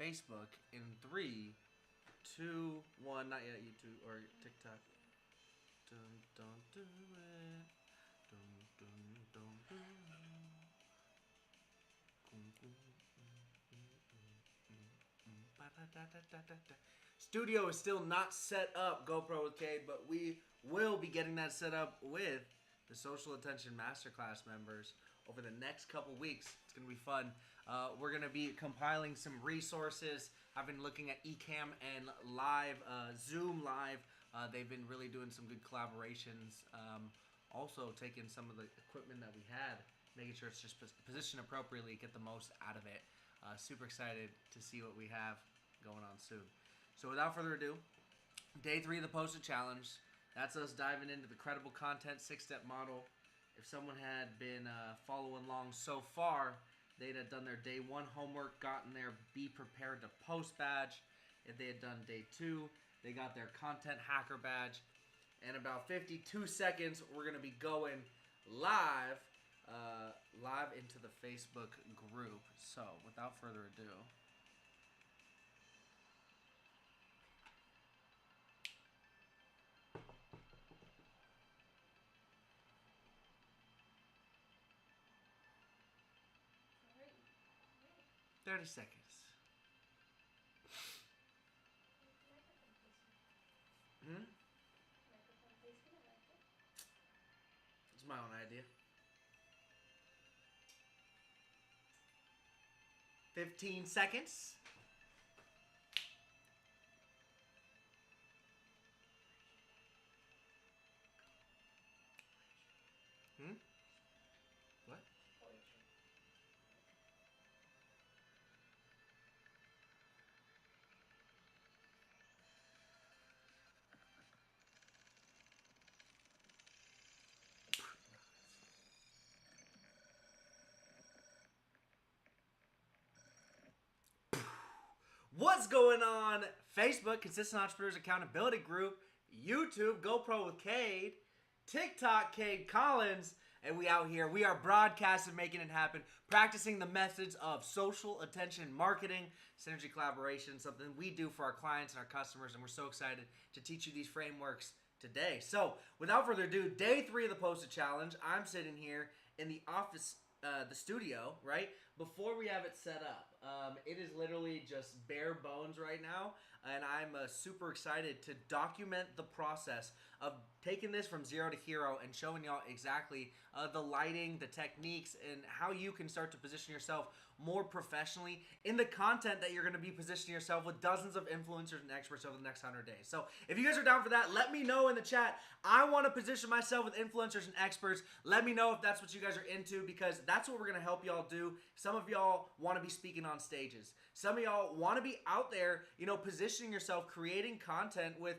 Facebook in 3, 2, 1. Not yet, YouTube or TikTok. Dun, dun, do it. Dun, dun, dun, dun. Studio is still not set up, GoPro with Cade, but we will be getting that set up with the Social Attention Masterclass members over the next couple weeks. It's going to be fun. We're going to be compiling some resources. I've been looking at Ecamm and Live, Zoom Live. They've been really doing some good collaborations. Also taking some of the equipment that we had, making sure it's just positioned appropriately, get the most out of it. Super excited to see what we have going on soon. So without further ado, day 3 of the Posted Challenge. That's us diving into the credible content 6-step model. If someone had been following along so far, they'd have done their day 1 homework, gotten their Be Prepared to Post badge. If they had done day 2, they got their Content Hacker badge. In about 52 seconds, we're going to be going live into the Facebook group. So without further ado, All right. 30 seconds. Microphone placement, I like it. It's my own idea. 15 seconds. What? Poetry. What's going on? Facebook, Consistent Entrepreneurs Accountability Group, YouTube, GoPro with Cade, TikTok, Cade Collins, and we out here. We are broadcasting, making it happen, practicing the methods of social attention marketing, synergy collaboration, something we do for our clients and our customers, and we're so excited to teach you these frameworks today. So, without further ado, day 3 of the Posted Challenge. I'm sitting here in the office, the studio, right? Before we have it set up, it is literally just bare bones right now, and I'm super excited to document the process of taking this from 0 to hero and showing y'all exactly the lighting, the techniques, and how you can start to position yourself more professionally in the content that you're going to be positioning yourself with dozens of influencers and experts over the next 100 days. So if you guys are down for that, let me know in the chat. I want to position myself with influencers and experts. Let me know if that's what you guys are into, because that's what we're going to help y'all do. Some of y'all want to be speaking on stages. Some of y'all want to be out there, positioning yourself, creating content with,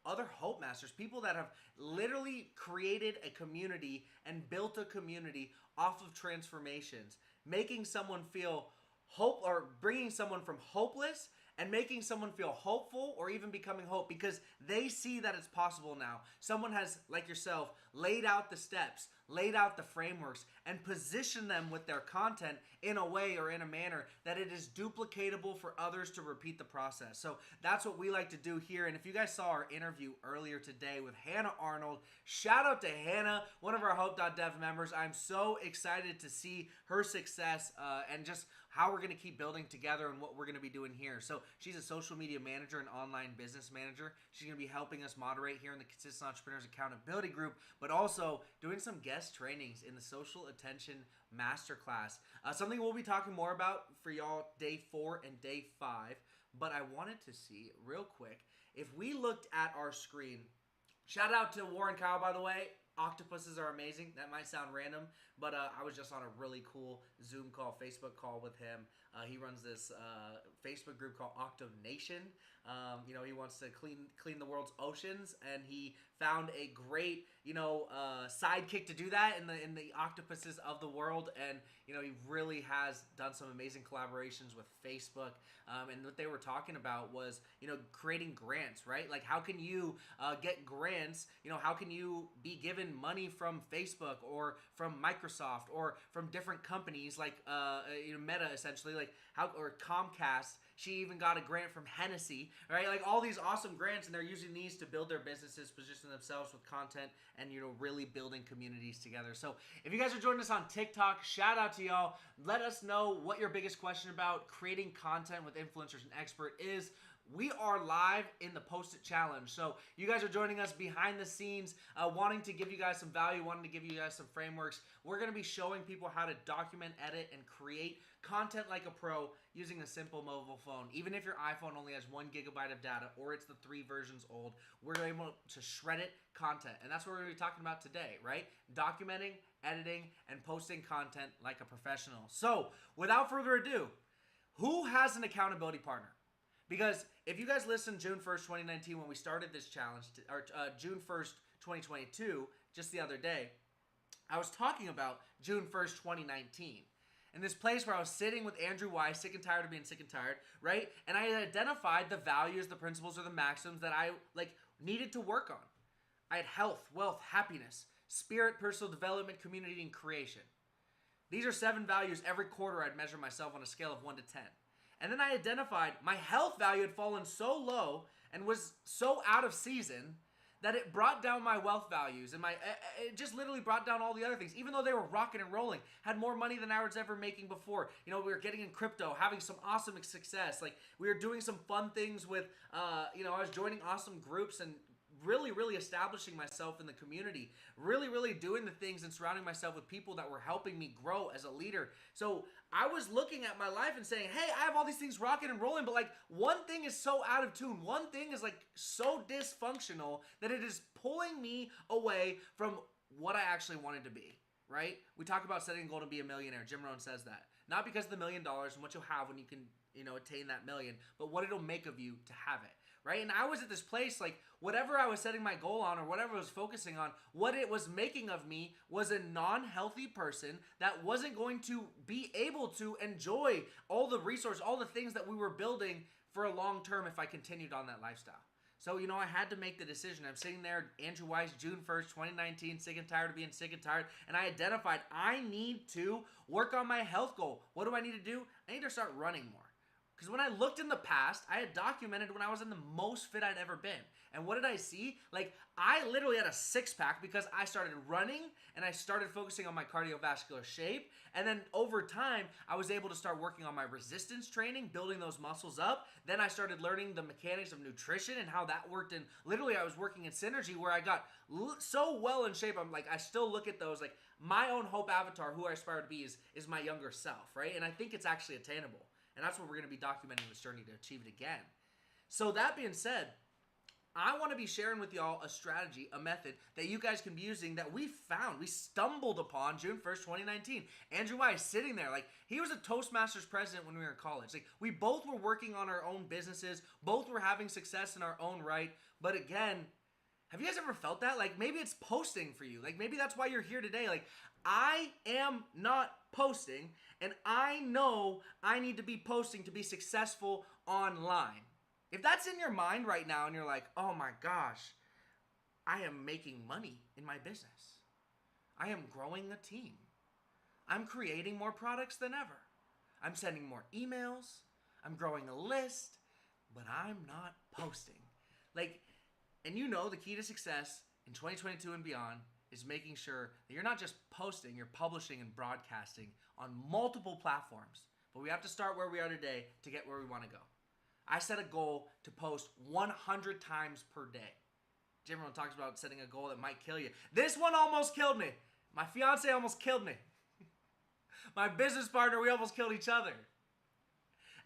other hope masters, people that have literally created a community and built a community off of transformations, making someone feel hope, or bringing someone from hopeless and making someone feel hopeful, or even becoming hope, because they see that it's possible now. Someone has, like yourself, laid out the steps, laid out the frameworks, and positioned them with their content in a way or in a manner that it is duplicatable for others to repeat the process. So that's what we like to do here. And if you guys saw our interview earlier today with Hannah Arnold, shout out to Hannah, one of our Hope.dev members. I'm so excited to see her success and just how we're going to keep building together and what we're going to be doing here. So she's a social media manager and online business manager. She's going to be helping us moderate here in the Consistent Entrepreneurs Accountability Group, but also doing some guest trainings in the Social Attention Masterclass. Something we'll be talking more about for y'all day 4 and day 5. But I wanted to see real quick, if we looked at our screen, shout out to Warren Kyle, by the way. Octopuses are amazing. That might sound random, but I was just on a really cool Zoom call, Facebook call with him. He runs this Facebook group called Octo Nation. He wants to clean the world's oceans, and he found a great, sidekick to do that in the octopuses of the world. And he really has done some amazing collaborations with Facebook. And what they were talking about was creating grants, right? Like, how can you get grants? How can you be given money from Facebook or from Microsoft or from different companies like Meta, essentially, like how, or Comcast, She even got a grant from Hennessy, right? Like all these awesome grants, and they're using these to build their businesses, position themselves with content, and really building communities together. So if you guys are joining us on TikTok, shout out to y'all. Let us know what your biggest question about creating content with influencers and expert is. We are live in the Post-it Challenge. So you guys are joining us behind the scenes, wanting to give you guys some value, wanting to give you guys some frameworks. We're going to be showing people how to document, edit, and create content like a pro using a simple mobile phone. Even if your iPhone only has 1 gigabyte of data or it's the 3 versions old, we're able to shred it content. And that's what we're going to be talking about today, right? Documenting, editing, and posting content like a professional. So without further ado, who has an accountability partner? Because if you guys listened June 1st, 2019, when we started this challenge, or June 1st, 2022, just the other day, I was talking about June 1st, 2019. In this place where I was sitting with Andrew Weiss, sick and tired of being sick and tired, right? And I had identified the values, the principles, or the maxims that I needed to work on. I had health, wealth, happiness, spirit, personal development, community, and creation. These are 7 values every quarter I'd measure myself on a scale of 1 to 10. And then I identified my health value had fallen so low and was so out of season that it brought down my wealth values, and it just literally brought down all the other things. Even though they were rocking and rolling, had more money than I was ever making before. We were getting in crypto, having some awesome success. Like we were doing some fun things with, I was joining awesome groups and really establishing myself in the community, really doing the things and surrounding myself with people that were helping me grow as a leader. So I was looking at my life and saying, hey, I have all these things rocking and rolling, but one thing is so out of tune. One thing is so dysfunctional that it is pulling me away from what I actually wanted to be, right? We talk about setting a goal to be a millionaire. Jim Rohn says that. Not because of the $1 million and what you'll have when you can, attain that million, but what it'll make of you to have it. Right? And I was at this place, whatever I was setting my goal on or whatever I was focusing on, what it was making of me was a non-healthy person that wasn't going to be able to enjoy all the resources, all the things that we were building for a long term if I continued on that lifestyle. So, I had to make the decision. I'm sitting there, Andrew Weiss, June 1st, 2019, sick and tired of being sick and tired. And I identified I need to work on my health goal. What do I need to do? I need to start running more. Because when I looked in the past, I had documented when I was in the most fit I'd ever been. And what did I see? I literally had a 6-pack because I started running and I started focusing on my cardiovascular shape. And then over time, I was able to start working on my resistance training, building those muscles up. Then I started learning the mechanics of nutrition and how that worked. And literally, I was working in synergy where I got so well in shape. I still look at those, my own hope avatar, who I aspire to be is my younger self, right? And I think it's actually attainable. And that's what we're going to be documenting this journey to achieve it again. So that being said, I want to be sharing with y'all a strategy, a method that you guys can be using that we stumbled upon June 1st, 2019. Andrew Weiss sitting there, he was a Toastmasters president when we were in college. We both were working on our own businesses. Both were having success in our own right. But again, have you guys ever felt that? Maybe it's posting for you. Maybe that's why you're here today. I am not posting, and I know I need to be posting to be successful online. If that's in your mind right now and you're like, oh my gosh, I am making money in my business. I am growing a team. I'm creating more products than ever. I'm sending more emails. I'm growing a list, but I'm not posting. And the key to success in 2022 and beyond is making sure that you're not just posting, you're publishing and broadcasting on multiple platforms. But we have to start where we are today to get where we want to go. I set a goal to post 100 times per day. Jim Rohn talks about setting a goal that might kill you. This one almost killed me. My fiance almost killed me. My business partner, we almost killed each other.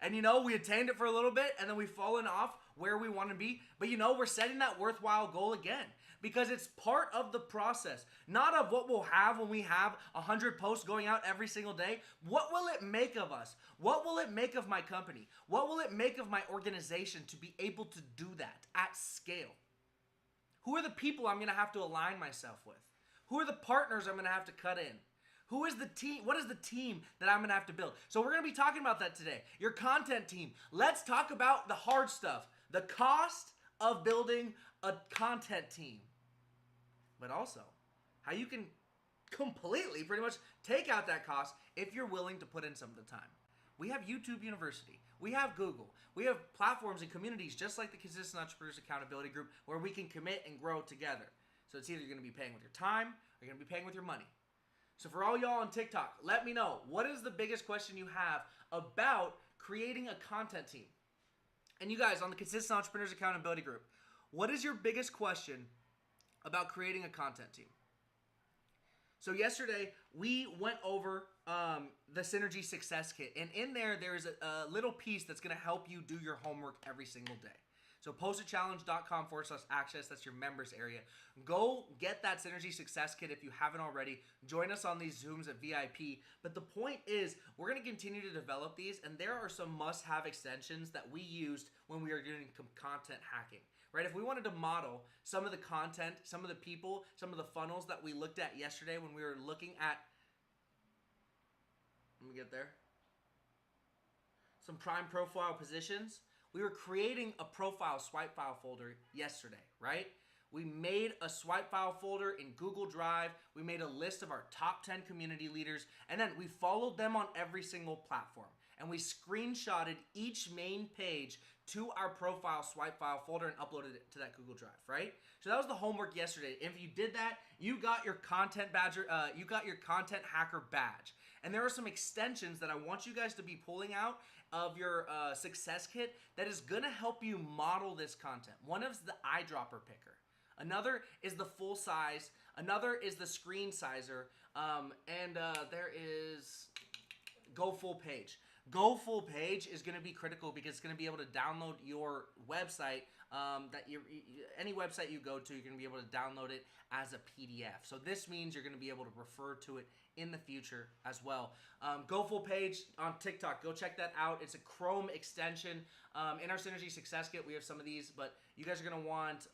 And we attained it for a little bit, and then we've fallen off where we want to be. But we're setting that worthwhile goal again. Because it's part of the process, not of what we'll have when we have 100 posts going out every single day. What will it make of us? What will it make of my company? What will it make of my organization to be able to do that at scale? Who are the people I'm going to have to align myself with? Who are the partners I'm going to have to cut in? Who is the team? What is the team that I'm going to have to build? So we're going to be talking about that today. Your content team. Let's talk about the hard stuff. The cost of building a content team. But also, how you can completely pretty much take out that cost if you're willing to put in some of the time. We have YouTube University. We have Google. We have platforms and communities just like the Consistent Entrepreneurs Accountability Group where we can commit and grow together. So it's either you're going to be paying with your time or you're going to be paying with your money. So for all y'all on TikTok, let me know, what is the biggest question you have about creating a content team? And you guys on the Consistent Entrepreneurs Accountability Group, what is your biggest question about creating a content team? So yesterday, we went over the Synergy Success Kit. And in there is a little piece that's going to help you do your homework every single day. So postitchallenge.com/access, that's your members area. Go get that Synergy Success Kit if you haven't already. Join us on these Zooms at VIP. But the point is, we're going to continue to develop these, and there are some must-have extensions that we used when we were doing content hacking. Right? If we wanted to model some of the content, some of the people, some of the funnels that we looked at yesterday when we were looking at, let me get there, some prime profile positions, we were creating a profile swipe file folder yesterday, right? We made a swipe file folder in Google Drive. We made a list of our top 10 community leaders, and then we followed them on every single platform. And we screenshotted each main page to our profile swipe file folder and uploaded it to that Google Drive, right? So that was the homework yesterday. If you did that, you got your content badger, you got your content hacker badge. And there are some extensions that I want you guys to be pulling out of your success kit that is gonna help you model this content. One is the eyedropper picker. Another is the full size. Another is the screen sizer. And there is Go Full Page. Go Full Page is going to be critical because it's going to be able to download your website. Any website you go to, you're going to be able to download it as a PDF. So this means you're going to be able to refer to it in the future as well. Go Full Page on TikTok. Go check that out. It's a Chrome extension. In our Synergy Success Kit, we have some of these, but you guys are going to want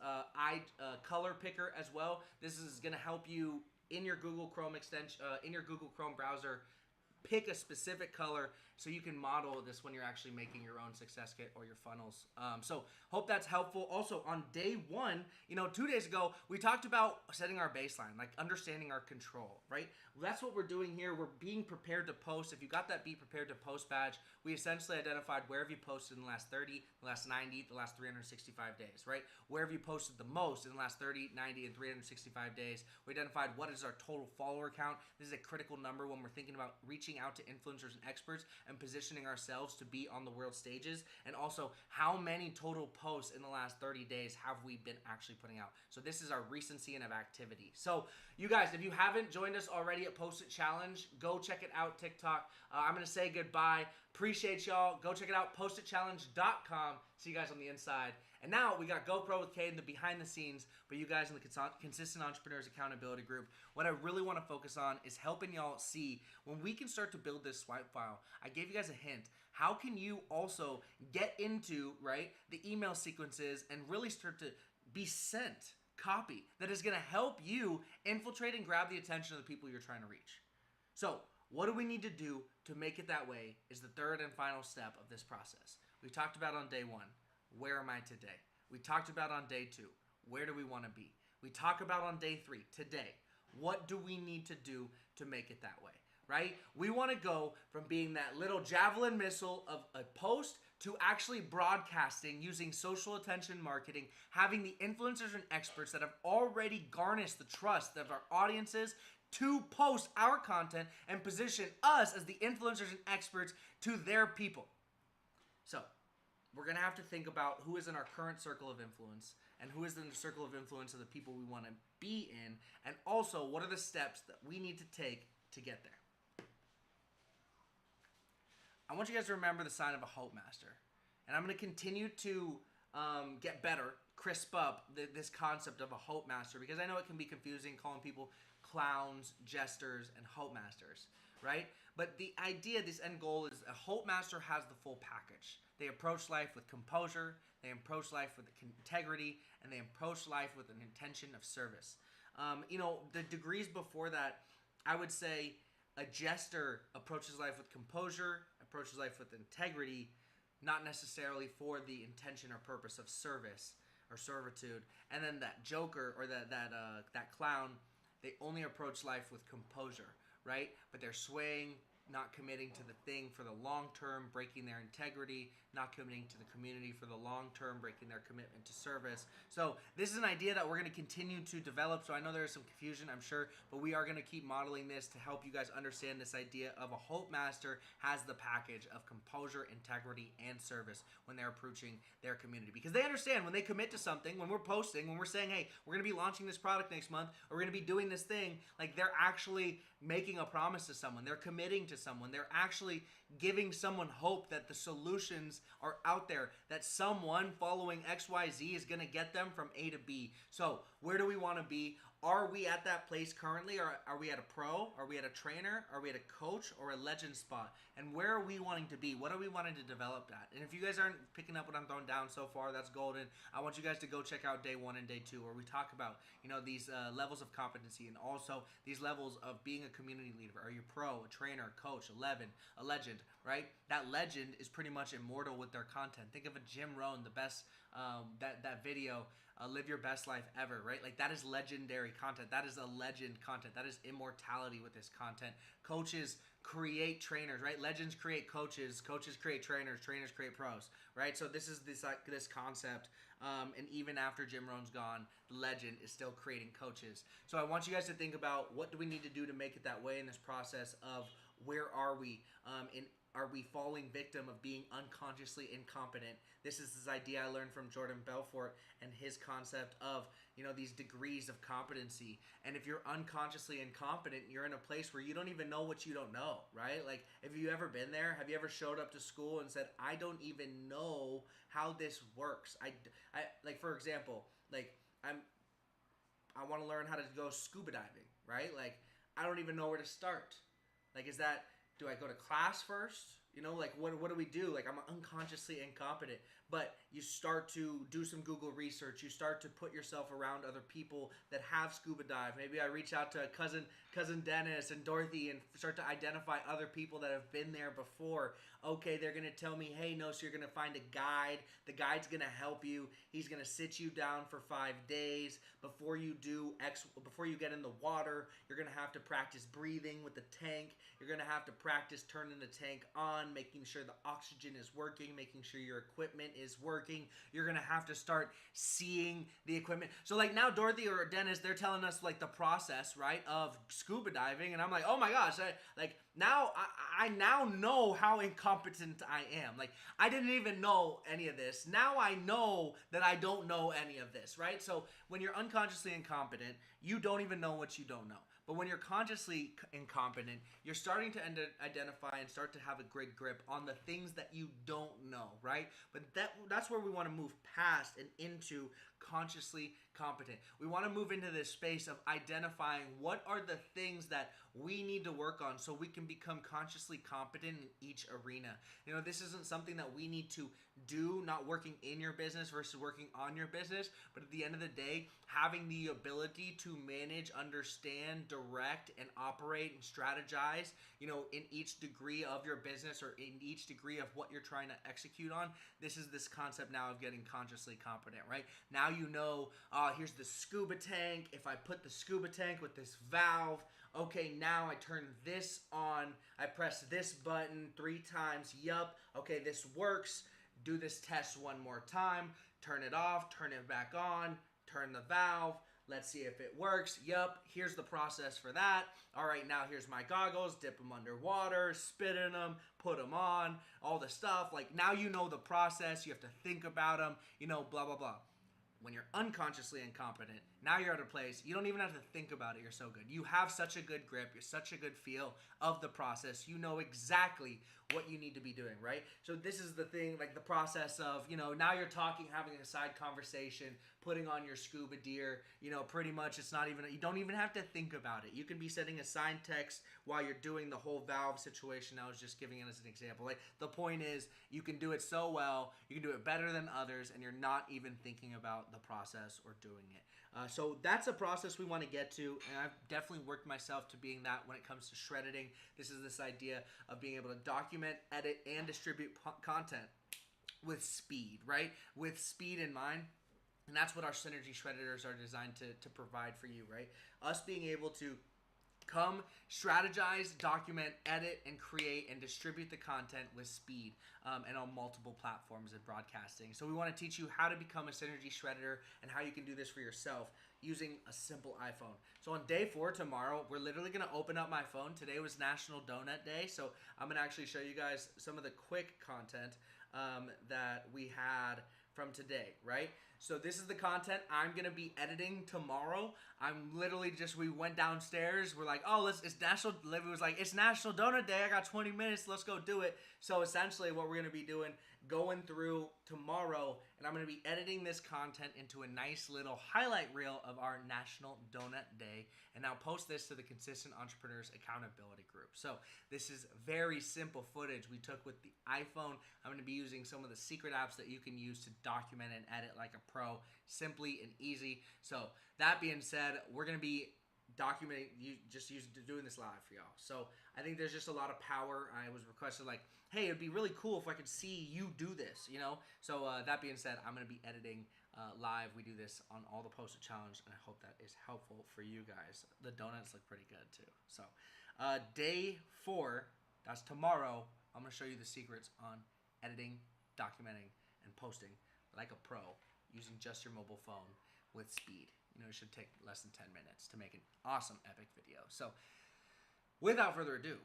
color picker as well. This is going to help you in your Google Chrome extension, in your Google Chrome browser, pick a specific color so you can model this when you're actually making your own success kit or your funnels. So hope that's helpful. Also on day one, 2 days ago, we talked about setting our baseline, like understanding our control, right? That's what we're doing here. We're being prepared to post. If you got that Be Prepared to Post badge, we essentially identified where have you posted in the last 30, the last 90, the last 365 days, right? Where have you posted the most in the last 30, 90, and 365 days? We identified what is our total follower count. This is a critical number when we're thinking about reaching out to influencers and experts and positioning ourselves to be on the world stages. And also, how many total posts in the last 30 days have we been actually putting out? So this is our recency and of activity. So you guys, if you haven't joined us already at Post It Challenge, go check it out, TikTok. I'm going to say goodbye. Appreciate y'all. Go check it out, postitchallenge.com. See you guys on the inside. And now we got GoPro with Cade in the behind the scenes, but you guys in the Consistent Entrepreneurs Accountability Group, what I really want to focus on is helping y'all see when we can start to build this swipe file. I gave you guys a hint. How can you also get into, right, the email sequences and really start to be sent copy that is going to help you infiltrate and grab the attention of the people you're trying to reach? So what do we need to do to make it that way is the third and final step of this process. We talked about on day one, where am I today? We talked about on day two, where do we want to be? We talk about on day three, today, what do we need to do to make it that way, right? We want to go from being that little javelin missile of a post to actually broadcasting using social attention marketing, having the influencers and experts that have already garnished the trust of our audiences to post our content and position us as the influencers and experts to their people. So we're going to have to think about who is in our current circle of influence and who is in the circle of influence of the people we want to be in, and also what are the steps that we need to take to get there. I want you guys to remember the sign of a hope master. And I'm going to continue to get better, crisp up this concept of a hope master, because I know it can be confusing calling people clowns, jesters, and hope masters, right? But the idea, this end goal is a hope master has the full package. They approach life with composure, they approach life with integrity, and they approach life with an intention of service. The degrees before that, I would say a jester approaches life with composure, approaches life with integrity, not necessarily for the intention or purpose of service or servitude. And then that joker or that clown, they only approach life with composure, right? But they're swaying not committing to the thing for the long term, breaking their integrity, not committing to the community for the long term, breaking their commitment to service. So this is an idea that we're going to continue to develop. So I know there is some confusion, I'm sure, but we are going to keep modeling this to help you guys understand this idea of a Hope Master has the package of composure, integrity, and service when they're approaching their community. Because they understand when they commit to something, when we're posting, when we're saying, hey, we're going to be launching this product next month, or we're going to be doing this thing, like they're actually making a promise to someone. They're committing to someone. They're actually giving someone hope that the solutions are out there, that someone following XYZ is going to get them from A to B. So where do we want to be? Are we at that place currently? Or are we at a pro? Are we at a trainer? Are we at a coach or a legend spot? And where are we wanting to be? What are we wanting to develop at? And if you guys aren't picking up what I'm throwing down so far, that's golden. I want you guys to go check out day 1 and day 2 where we talk about, these levels of competency and also these levels of being a community leader. Are you pro, a trainer, a coach, a legend, right? That legend is pretty much immortal with their content. Think of a Jim Rohn, the best, that video, live your best life ever, right? Like that is legendary content. That is a legend content. That is immortality with this content. Coaches create trainers, right? Legends create coaches. Coaches create trainers. Trainers create pros, right? So this is this concept. And even after Jim Rohn's gone, the legend is still creating coaches. So I want you guys to think about what do we need to do to make it that way in this process of where are we are we falling victim of being unconsciously incompetent? This is this idea I learned from Jordan Belfort and his concept of, these degrees of competency. And if you're unconsciously incompetent, you're in a place where you don't even know what you don't know, right? Like, have you ever been there? Have you ever showed up to school and said, I don't even know how this works? I like, for example, like, I want to learn how to go scuba diving, right? Like, I don't even know where to start. Like, do I go to class first? Like what do we do? Like I'm unconsciously incompetent, but you start to do some Google research. You start to put yourself around other people that have scuba dive. Maybe I reach out to cousin Dennis and Dorothy and start to identify other people that have been there before. Okay, they're going to tell me, hey, no, so you're going to find a guide. The guide's going to help you. He's going to sit you down for 5 days. Before you get in the water, you're going to have to practice breathing with the tank. You're going to have to practice turning the tank on, making sure the oxygen is working, making sure your equipment is working. You're going to have to start seeing the equipment. So like now Dorothy or Dennis, they're telling us like the process, right, of scuba diving. And I'm like, oh my gosh, I now know how incompetent I am. Like I didn't even know any of this. Now I know that I don't know any of this, right? So when you're unconsciously incompetent, you don't even know what you don't know. But when you're consciously incompetent, you're starting to identify and start to have a great grip on the things that you don't know, right? But that's where we want to move past and into consciously competent. We want to move into this space of identifying what are the things that we need to work on so we can become consciously competent in each arena. This isn't something that we need to do, not working in your business versus working on your business, but at the end of the day, having the ability to manage, understand, direct, and operate and strategize, in each degree of your business or in each degree of what you're trying to execute on. This is this concept now of getting consciously competent, right? Now here's the scuba tank. If I put the scuba tank with this valve, okay, now I turn this on. I press this button 3 times. Yup. Okay, this works. Do this test one more time. Turn it off. Turn it back on. Turn the valve. Let's see if it works. Yup. Here's the process for that. All right, now here's my goggles. Dip them underwater. Spit in them. Put them on. All the stuff. Like now you know the process. You have to think about them. Blah, blah, blah. When you're unconsciously incompetent, now you're at a place, you don't even have to think about it. You're so good. You have such a good grip. You're such a good feel of the process. You know exactly what you need to be doing, right? So this is the thing, like the process of, now you're talking, having a side conversation, putting on your scuba gear, pretty much it's not even, you don't even have to think about it. You can be sending a signed text while you're doing the whole valve situation. I was just giving it as an example. Like the point is you can do it so well, you can do it better than others, and you're not even thinking about the process or doing it. So that's a process we want to get to, and I've definitely worked myself to being that when it comes to shredding. This is this idea of being able to document, edit, and distribute content with speed, right? With speed in mind. And that's what our Synergy Shredders are designed to provide for you, right? Us being able to Come strategize, document, edit, and create and distribute the content with speed and on multiple platforms and broadcasting. So we want to teach you how to become a synergy shredder and how you can do this for yourself using a simple iPhone. So on day 4 tomorrow, we're literally going to open up my phone. Today was National Donut Day, so I'm going to actually show you guys some of the quick content that we had from today, right? So this is the content I'm gonna be editing tomorrow. I'm literally we went downstairs. We're like, oh, it's National. Livy was like, it's National Donut Day. I got 20 minutes. Let's go do it. So essentially, what we're gonna be doing, going through tomorrow, and I'm gonna be editing this content into a nice little highlight reel of our National Donut Day, and I'll post this to the Consistent Entrepreneurs Accountability Group. So this is very simple footage we took with the iPhone. I'm gonna be using some of the secret apps that you can use to document and edit like a pro, simply and easy. So that being said, we're gonna be documenting, doing this live for y'all. So I think there's just a lot of power. I was requested like, hey, it'd be really cool if I could see you do this, you know? So that being said, I'm gonna be editing live. We do this on all the Post-it Challenge, and I hope that is helpful for you guys. The donuts look pretty good too. So day 4, that's tomorrow, I'm gonna show you the secrets on editing, documenting, and posting like a pro using just your mobile phone with speed. You know, it should take less than 10 minutes to make an awesome, epic video. So without further ado,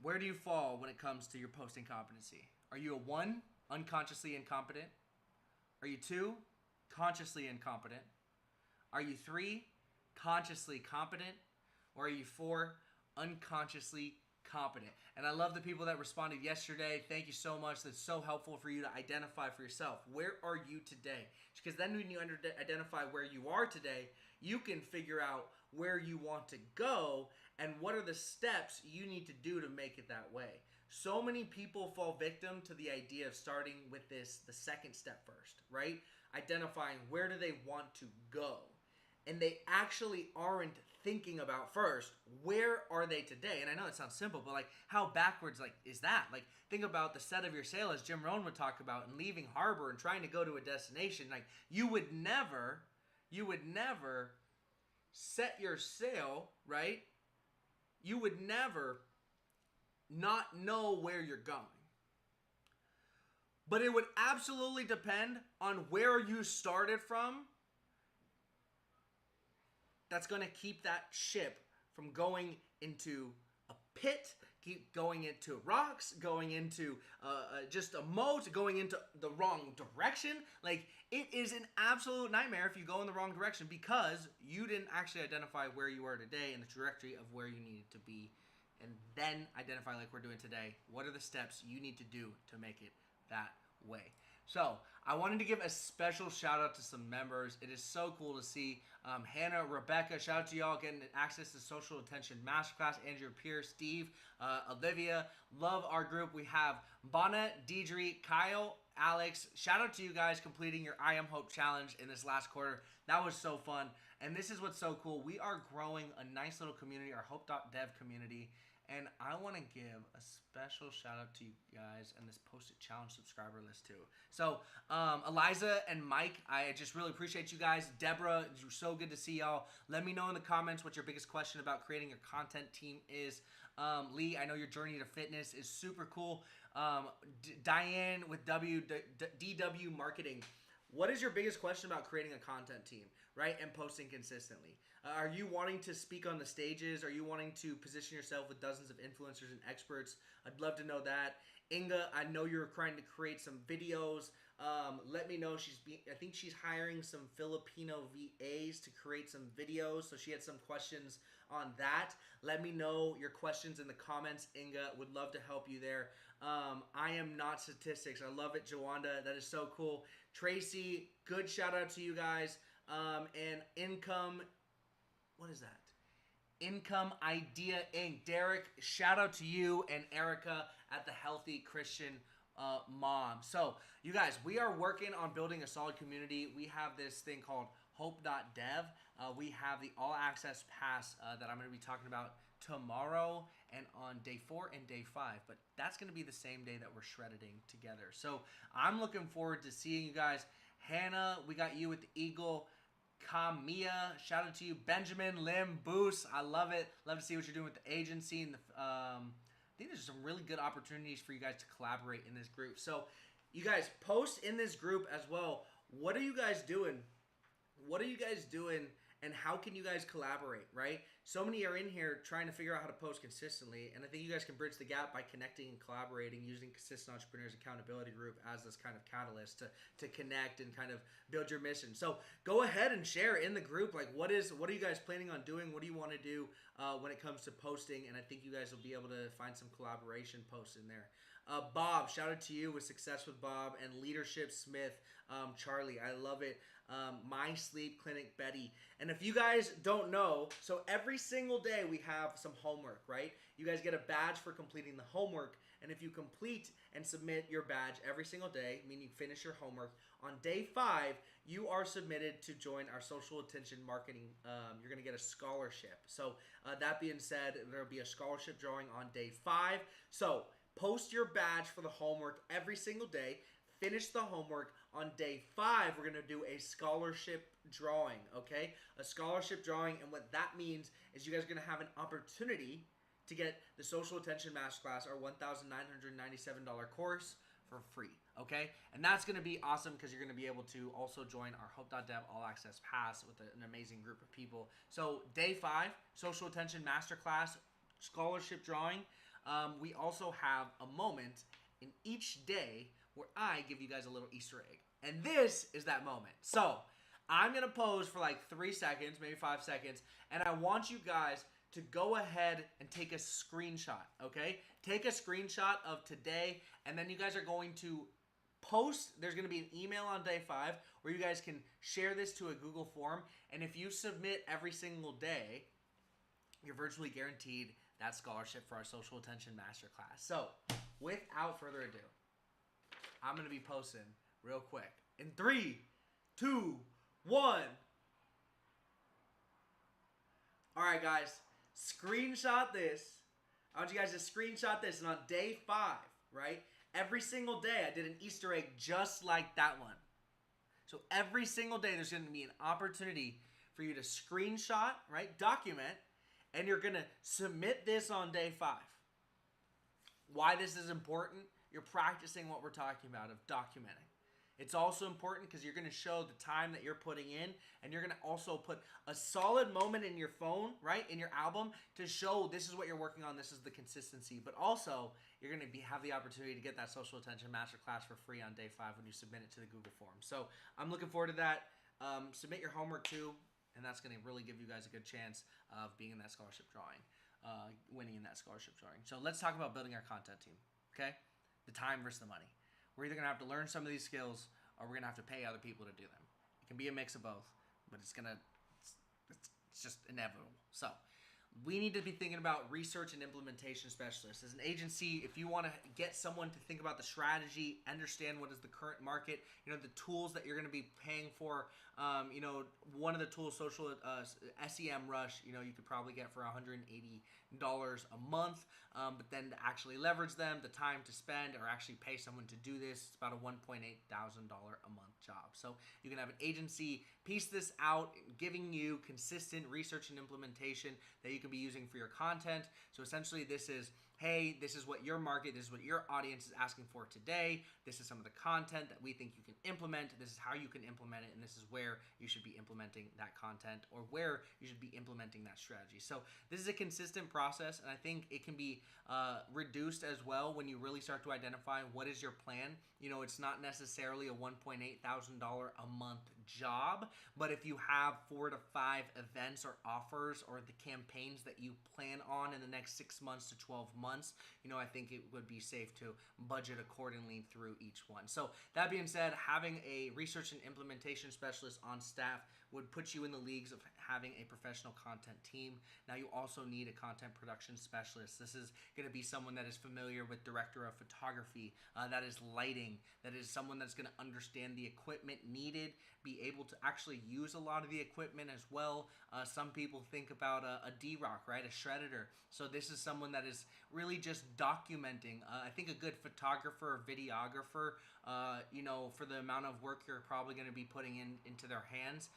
where do you fall when it comes to your posting competency? Are you a 1, unconsciously incompetent? Are you 2, consciously incompetent? Are you 3, consciously competent? Or are you 4, unconsciously competent? And I love the people that responded yesterday. Thank you so much. That's so helpful for you to identify for yourself. Where are you today? Because then when you identify where you are today, you can figure out where you want to go and what are the steps you need to do to make it that way. So many people fall victim to the idea of starting with the second step first, right? Identifying where do they want to go. And they actually aren't thinking about first, where are they today? And I know it sounds simple, but like how backwards is that? Like think about the set of your sail, as Jim Rohn would talk about, and leaving harbor and trying to go to a destination. Like you would never set your sail, right? You would never not know where you're going. But it would absolutely depend on where you started from. That's going to keep that ship from going into a pit, keep going into rocks, going into just a moat, going into the wrong direction. Like, it is an absolute nightmare if you go in the wrong direction because you didn't actually identify where you are today and the trajectory of where you needed to be. And then identify, like we're doing today, what are the steps you need to do to make it that way. So I wanted to give a special shout out to some members. It is so cool to see Hannah, Rebecca, shout out to y'all getting access to Social Attention Masterclass, Andrew Pierce, Steve, Olivia. Love our group. We have Bonna, Deidre, Kyle, Alex. Shout out to you guys completing your I Am Hope challenge in this last quarter. That was so fun. And this is what's so cool. We are growing a nice little community, our hope.dev community. And I want to give a special shout out to you guys and this Post-it Challenge subscriber list too. So Eliza and Mike, I just really appreciate you guys. Deborah, it's so good to see y'all. Let me know in the comments what your biggest question about creating your content team is. Lee, I know your journey to fitness is super cool. Diane with DW Marketing. What is your biggest question about creating a content team, right, and posting consistently? Are you wanting to speak on the stages? Are you wanting to position yourself with dozens of influencers and experts? I'd love to know that. Inga, I know you're trying to create some videos. Let me know. I think she's hiring some Filipino VAs to create some videos. So she had some questions on that. Let me know your questions in the comments, Inga. Would love to help you there. I am not statistics. I love it, Joanda. That is so cool. Tracy, good shout out to you guys. And Income, what is that? Income Idea Inc. Derek, shout out to you and Erica at the Healthy Christian Mom. So, you guys, we are working on building a solid community. We have this thing called hope.dev. We have the all access pass that I'm going to be talking about tomorrow and on day 4 and day 5. But that's going to be the same day that we're shredding together. So, I'm looking forward to seeing you guys. Hannah, we got you with the Eagle. Kamiya, shout out to you. Benjamin, Lim, Boost, I love it. Love to see what you're doing with the agency. And I think there's some really good opportunities for you guys to collaborate in this group. So you guys post in this group as well. What are you guys doing? What are you guys doing? And how can you guys collaborate, right? So many are in here trying to figure out how to post consistently, and I think you guys can bridge the gap by connecting and collaborating using Consistent Entrepreneurs Accountability Group as this kind of catalyst to connect and kind of build your mission. So go ahead and share in the group, like what are you guys planning on doing? What do you want to do when it comes to posting? And I think you guys will be able to find some collaboration posts in there. Bob, shout out to you with Success with Bob and Leadership Smith, Charlie, I love it. My Sleep Clinic, Betty. And if you guys don't know, so every single day we have some homework, right? You guys get a badge for completing the homework. And if you complete and submit your badge every single day, meaning you finish your homework, on day 5, you are submitted to join our social attention marketing. You're going to get a scholarship. So that being said, there'll be a scholarship drawing on day 5. So post your badge for the homework every single day. Finish the homework. On day 5, we're going to do a scholarship drawing, okay? A scholarship drawing, and what that means is you guys are going to have an opportunity to get the Social Attention Masterclass, our $1,997 course, for free, okay? And that's going to be awesome because you're going to be able to also join our Hope.dev All Access Pass with an amazing group of people. So day 5, Social Attention Masterclass, scholarship drawing. We also have a moment in each day where I give you guys a little Easter egg. And this is that moment. So I'm going to pose for like 3 seconds, maybe 5 seconds, and I want you guys to go ahead and take a screenshot, okay? Take a screenshot of today, and then you guys are going to post. There's going to be an email on day 5 where you guys can share this to a Google form, and if you submit every single day, you're virtually guaranteed that scholarship for our Social Attention Masterclass. So without further ado, I'm going to be posting real quick. In 3, 2, 1. All right, guys. Screenshot this. I want you guys to screenshot this. And on day 5, right, every single day I did an Easter egg just like that one. So every single day there's going to be an opportunity for you to screenshot, right, document, and you're going to submit this on day 5. Why this is important? You're practicing what we're talking about of documenting. It's also important because you're going to show the time that you're putting in, and you're going to also put a solid moment in your phone, right, in your album to show this is what you're working on, this is the consistency. But also, you're going to have the opportunity to get that Social Attention Masterclass for free on day 5 when you submit it to the Google form. So I'm looking forward to that. Submit your homework too, and that's going to really give you guys a good chance of being in that scholarship drawing, winning in that scholarship drawing. So let's talk about building our content team, okay? The time versus the money. We're either going to have to learn some of these skills or we're going to have to pay other people to do them. It can be a mix of both, but it's just inevitable. So we need to be thinking about research and implementation specialists. As an agency, if you want to get someone to think about the strategy, understand what is the current market, the tools that you're going to be paying for, one of the tools, social SEM Rush, you could probably get for $180 a month, but then to actually leverage them, the time to spend or actually pay someone to do this, it's about a $1,800 a month job. So you can have an agency piece this out, giving you consistent research and implementation that you can be using for your content. So essentially this is, hey, this is what your market, this is what your audience is asking for today. This is some of the content that we think you can implement. This is how you can implement it, and this is where you should be implementing that content or where you should be implementing that strategy. So this is a consistent process, and I think it can be reduced as well when you really start to identify what is your plan. It's not necessarily a $1,800 a month job, but if you have 4 to 5 events or offers or the campaigns that you plan on in the next 6 months to 12 months, I think it would be safe to budget accordingly through each one. So that being said, having a research and implementation specialist on staff would put you in the leagues of having a professional content team. Now you also need a content production specialist. This is going to be someone that is familiar with director of photography, that is lighting, that is someone that's going to understand the equipment needed, be able to actually use a lot of the equipment as well. Some people think about a D-Rock, right? A shredder. So this is someone that is really just documenting. I think a good photographer or videographer for the amount of work you're probably going to be putting into their hands,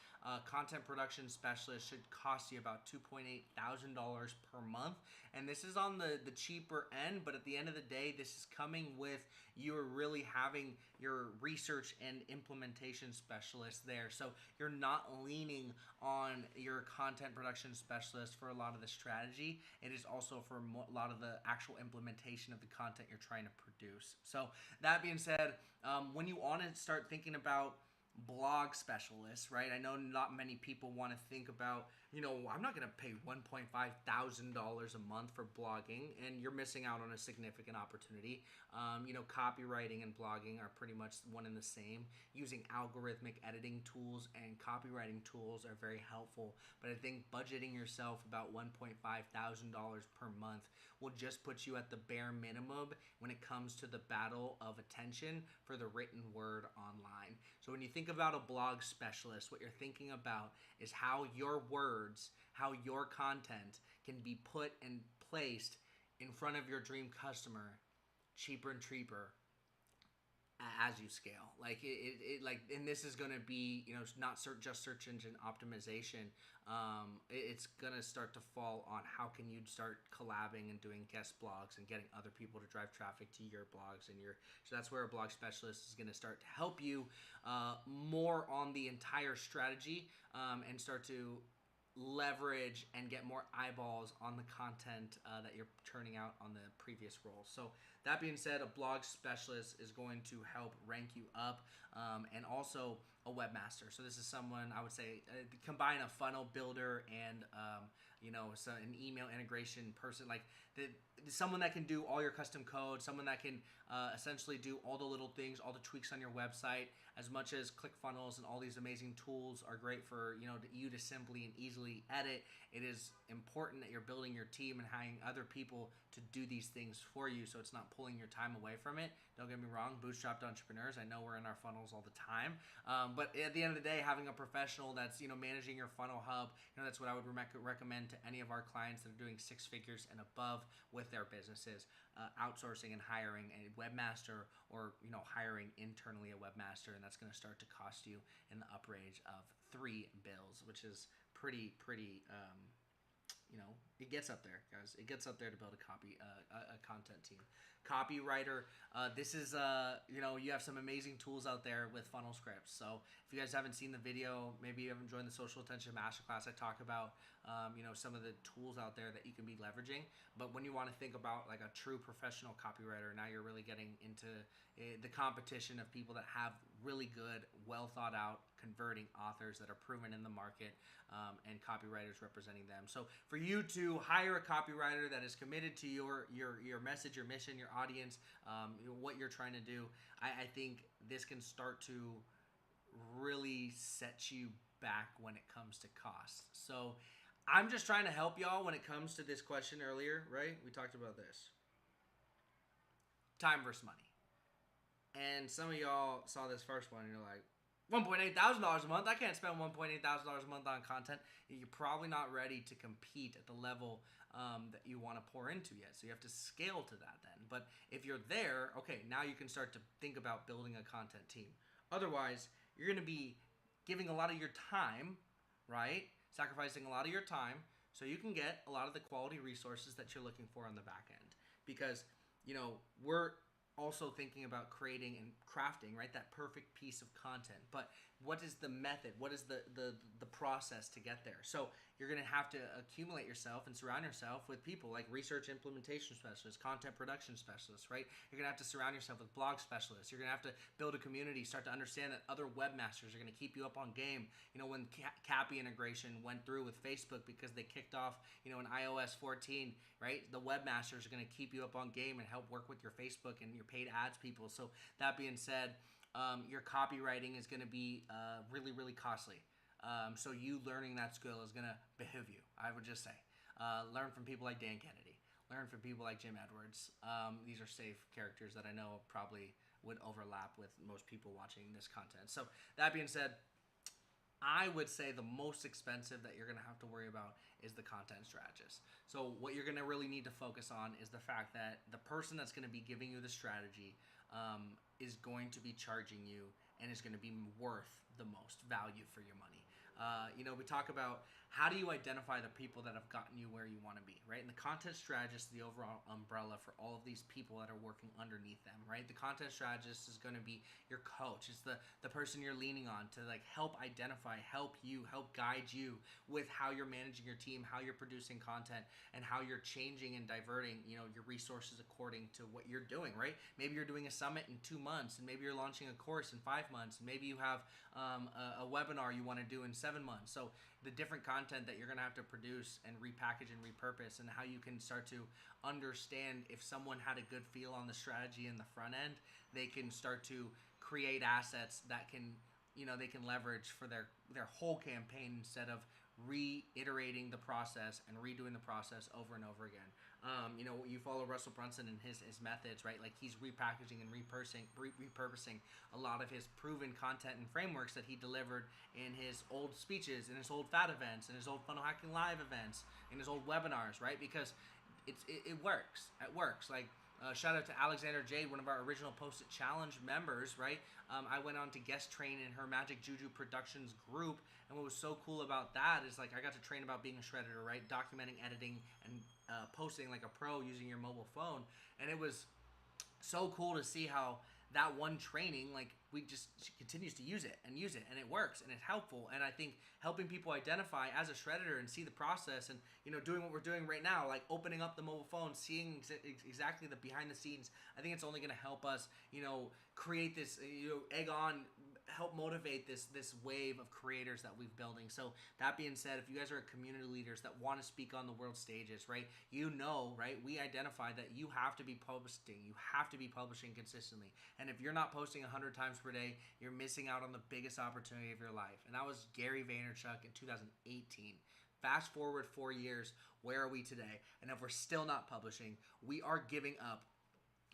content production specialist should cost you about $2,800 per month. And this is on the cheaper end, but at the end of the day, this is coming with you really having your research and implementation specialist there. So you're not leaning on your content production specialist for a lot of the strategy. It is also for a lot of the actual implementation of the content you're trying to produce. So that being said, when you want to start thinking about blog specialists, right? I know not many people want to think about, I'm not going to pay $1,500 a month for blogging, and you're missing out on a significant opportunity. Copywriting and blogging are pretty much one and the same. Using algorithmic editing tools and copywriting tools are very helpful, but I think budgeting yourself about $1,500 per month will just put you at the bare minimum when it comes to the battle of attention for the written word online. So when you think about a blog specialist, what you're thinking about is how your words, how your content can be put and placed in front of your dream customer cheaper and cheaper as you scale. And this is going to be, not just search engine optimization. It's going to start to fall on how can you start collabing and doing guest blogs and getting other people to drive traffic to your blogs so that's where a blog specialist is going to start to help you more on the entire strategy and start to leverage and get more eyeballs on the content that you're turning out on the previous roles. So that being said, a blog specialist is going to help rank you up, and also a webmaster. So this is someone, I would say, combine a funnel builder and an email integration person, someone that can do all your custom code, someone that can essentially do all the little things, all the tweaks on your website. As much as ClickFunnels and all these amazing tools are great for you to simply and easily edit, it is important that you're building your team and hiring other people to do these things for you, so it's not pulling your time away from it. Don't get me wrong, bootstrapped entrepreneurs, I know we're in our funnels all the time, but at the end of the day, having a professional that's managing your funnel hub, that's what I would recommend to any of our clients that are doing 6 figures and above with their businesses. Outsourcing and hiring a webmaster, or hiring internally a webmaster, and that's going to start to cost you in the upper range of $3 bills, which is pretty it gets up there, guys. It gets up there to build a content team. Copywriter, this is you have some amazing tools out there with funnel scripts. So if you guys haven't seen the video, maybe you haven't joined the Social Attention Masterclass, I talk about some of the tools out there that you can be leveraging. But when you want to think about like a true professional copywriter, now you're really getting into the competition of people that have really good, well thought out, converting authors that are proven in the market, and copywriters representing them. So for you to hire a copywriter that is committed to your message, your mission, your audience, what you're trying to do, I think this can start to really set you back when it comes to costs. So I'm just trying to help y'all when it comes to this question earlier, right? We talked about this. Time versus money. And some of y'all saw this first one and you're like, $1,800 a month? I can't spend $1,800 a month on content. You're probably not ready to compete at the level that you want to pour into yet. So you have to scale to that then. But if you're there, okay, now you can start to think about building a content team. Otherwise, you're going to be giving a lot of your time, right? Sacrificing a lot of your time so you can get a lot of the quality resources that you're looking for on the back end. Because, we're also thinking about creating and crafting, right, that perfect piece of content. But what is the method? What is the process to get there? So you're going to have to accumulate yourself and surround yourself with people like research implementation specialists, content production specialists, right? You're going to have to surround yourself with blog specialists. You're going to have to build a community, start to understand that other webmasters are going to keep you up on game. When Cappy integration went through with Facebook because they kicked off, in iOS 14, right? The webmasters are going to keep you up on game and help work with your Facebook and your paid ads people. So that being said, your copywriting is going to be really, really costly. So you learning that skill is going to behoove you, I would just say. Learn from people like Dan Kennedy. Learn from people like Jim Edwards. These are safe characters that I know probably would overlap with most people watching this content. So that being said, I would say the most expensive that you're going to have to worry about is the content strategist. So what you're going to really need to focus on is the fact that the person that's going to be giving you the strategy is going to be charging you and is going to be worth the most value for your money. We talk about how do you identify the people that have gotten you where you want to be, right? And the content strategist is the overall umbrella for all of these people that are working underneath them, right? The content strategist is going to be your coach. It's the person you're leaning on to like help identify, help guide you with how you're managing your team, how you're producing content, and how you're changing and diverting, your resources according to what you're doing, right? Maybe you're doing a summit in 2 months, and maybe you're launching a course in 5 months, and maybe you have a webinar you want to do in 7 months. So the different content that you're going to have to produce and repackage and repurpose, and how you can start to understand if someone had a good feel on the strategy in the front end, they can start to create assets that can, they can leverage for their whole campaign instead of reiterating the process and redoing the process over and over again. You follow Russell Brunson and his methods, right? Like he's repackaging and repurposing a lot of his proven content and frameworks that he delivered in his old speeches, in his old fat events, in his old funnel hacking live events, in his old webinars, right? Because it works. It works. Like shout out to Alexander Jade, one of our original Post-it Challenge members, right? I went on to guest train in her Magic Juju Productions group, and what was so cool about that is like I got to train about being a shredder, right? Documenting, editing, and posting like a pro using your mobile phone, and it was so cool to see how that one training, like she continues to use it, and it works, and it's helpful. And I think helping people identify as a shredder and see the process, and doing what we're doing right now, like opening up the mobile phone, seeing exactly the behind the scenes, I think it's only going to help us, create this, egg on, help motivate this wave of creators that we've building. So that being said, if you guys are community leaders that want to speak on the world stages, right, right, we identify that you have to be publishing consistently. And if you're not posting 100 times per day, you're missing out on the biggest opportunity of your life. And that was Gary Vaynerchuk in 2018. Fast forward 4 years, where are we today? And if we're still not publishing, we are giving up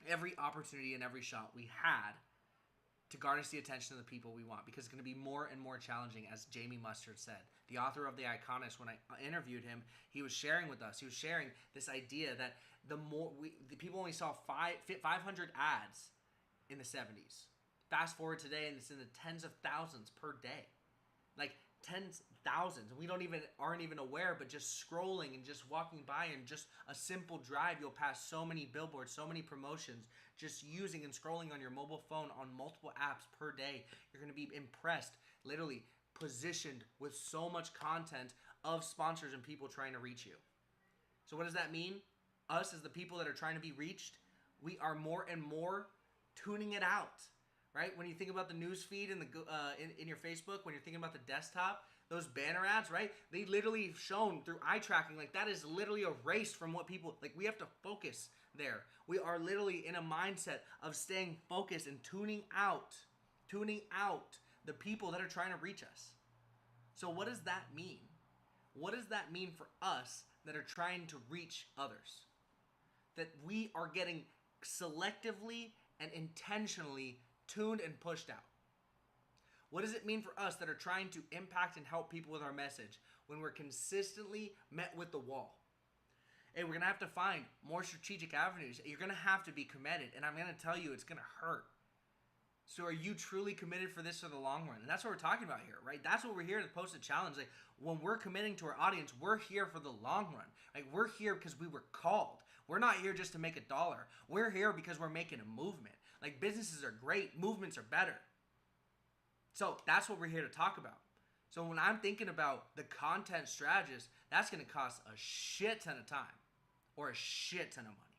every opportunity and every shot we had to garnish the attention of the people we want, because it's going to be more and more challenging, as Jamie Mustard said, the author of The Iconist. When I interviewed him, he was sharing with us, this idea that the people only saw 500 ads in the 70s. Fast forward today, and it's in the tens of thousands per day. Like tens thousands, and we aren't even aware, but just scrolling and just walking by, and just a simple drive, you'll pass so many billboards, so many promotions, just using and scrolling on your mobile phone on multiple apps per day. You're going to be impressed, literally positioned with so much content of sponsors and people trying to reach you. So what does that mean? Us as the people that are trying to be reached, we are more and more tuning it out. Right? When you think about the news feed in your Facebook, when you're thinking about the desktop, those banner ads, right? They literally have shown through eye tracking, like that is literally erased from what people, like we have to focus there. We are literally in a mindset of staying focused and tuning out the people that are trying to reach us. So what does that mean? What does that mean for us that are trying to reach others? That we are getting selectively and intentionally tuned and pushed out. What does it mean for us that are trying to impact and help people with our message when we're consistently met with the wall? Hey, we're going to have to find more strategic avenues. You're going to have to be committed, and I'm going to tell you it's going to hurt. So are you truly committed for this for the long run? And that's what we're talking about here, right? That's what we're here to post a challenge. Like when we're committing to our audience, we're here for the long run. Like we're here because we were called. We're not here just to make $1. We're here because we're making a movement. Like businesses are great, movements are better. So that's what we're here to talk about. So when I'm thinking about the content strategist, that's going to cost a shit ton of time or a shit ton of money.